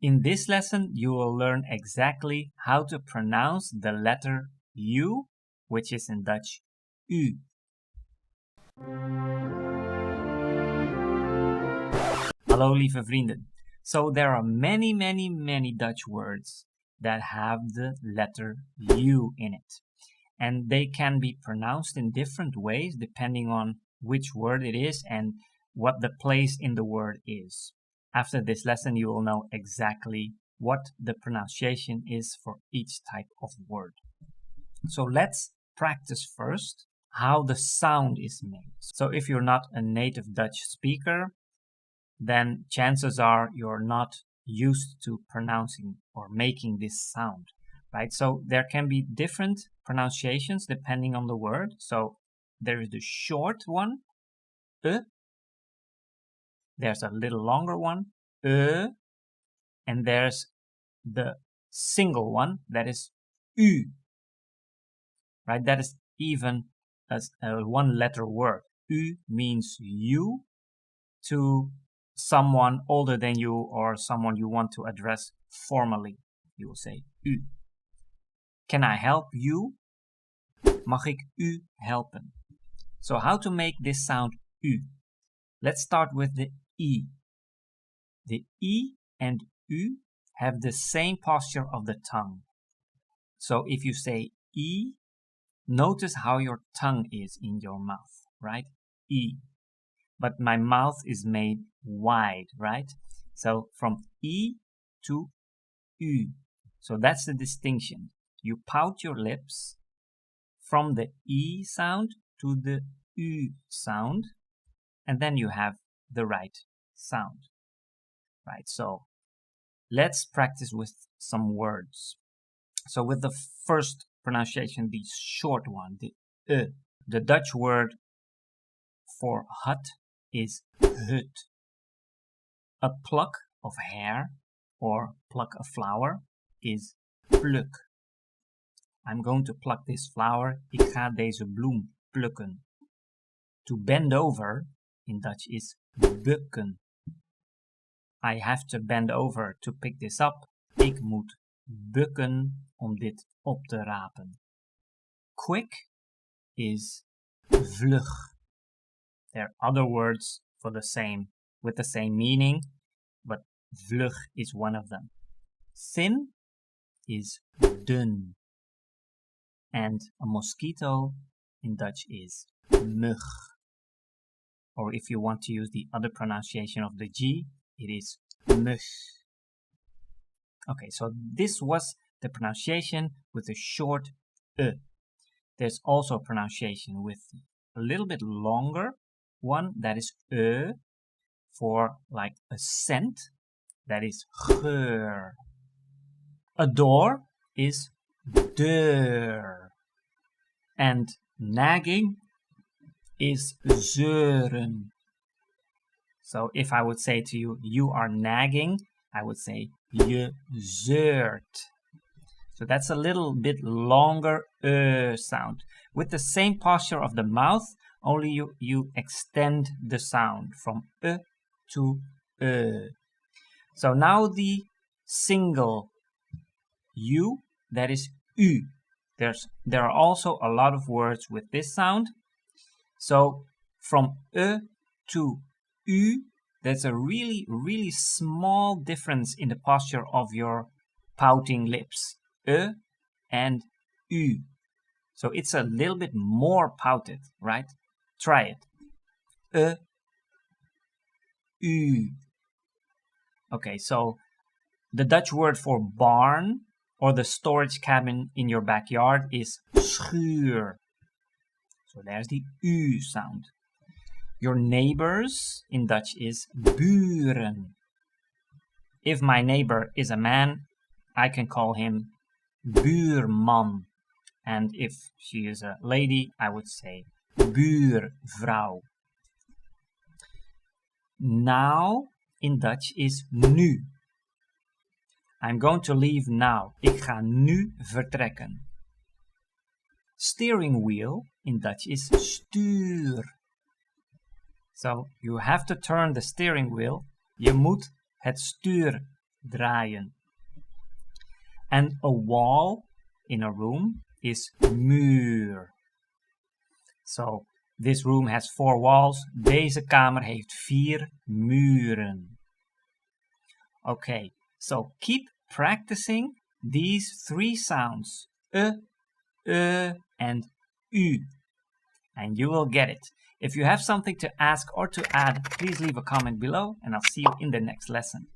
In this lesson, you will learn exactly how to pronounce the letter U, which is in Dutch U. Hallo lieve vrienden. So there are many Dutch words that have the letter U in it. And they can be pronounced in different ways depending on which word it is and what the place in the word is. After this lesson, you will know exactly what the pronunciation is for each type of word. So let's practice first how the sound is made. So if you're not a native Dutch speaker, then chances are you're not used to pronouncing or making this sound, right? So there can be different pronunciations depending on the word. So there is the short one, there's a little longer one, and there's the single one, that is U, right? That is even as a one-letter word. U means you to someone older than you or someone you want to address formally. You will say U. Can I help you? Mag ik u helpen? So how to make this sound U? Let's start with the I. The I and U have the same posture of the tongue. So if you say I, notice how your tongue is in your mouth, right? I. But my mouth is made wide, right? So from I to U. So that's the distinction. You pout your lips from the I sound to the U sound, and then you have the right sound, right? So let's practice with some words. So with the first pronunciation, the short one, the the Dutch word for hut is hut. A pluck of hair or pluck a flower is pluk. I'm going to pluck this flower. Ik ga deze bloem plukken. To bend over in Dutch is bukken. I have to bend over to pick this up. Ik moet bukken om dit op te rapen. Quick is vlug. There are other words for the same, with the same meaning, but vlug is one of them. Thin is dun. And a mosquito in Dutch is mug. Or if you want to use the other pronunciation of the G, it is mug. Okay, so this was the pronunciation with a short e. There's also a pronunciation with a little bit longer one, that is for like a scent, that is geur. A door is deur. And nagging is zeuren. So if I would say to you, you are nagging, I would say je zeurt. So that's a little bit longer sound. With the same posture of the mouth, only you extend the sound from to So now the single U, that is U. There are also a lot of words with this sound. So from to U, there's a really small difference in the posture of your pouting lips. And U. So it's a little bit more pouted, right? Try it. U. Okay, so the Dutch word for barn or the storage cabin in your backyard is schuur. So there's the U sound. Your neighbors in Dutch is buren. If my neighbor is a man, I can call him buurman. And if she is a lady, I would say buurvrouw. Now in Dutch is nu. I'm going to leave now. Ik ga nu vertrekken. Steering wheel in Dutch is stuur. So you have to turn the steering wheel. Je moet het stuur draaien. And a wall in a room is muur. So this room has 4 walls. Deze kamer heeft 4 muren. Okay, so keep practicing these 3 sounds. And U. And you will get it. If you have something to ask or to add, please leave a comment below and I'll see you in the next lesson.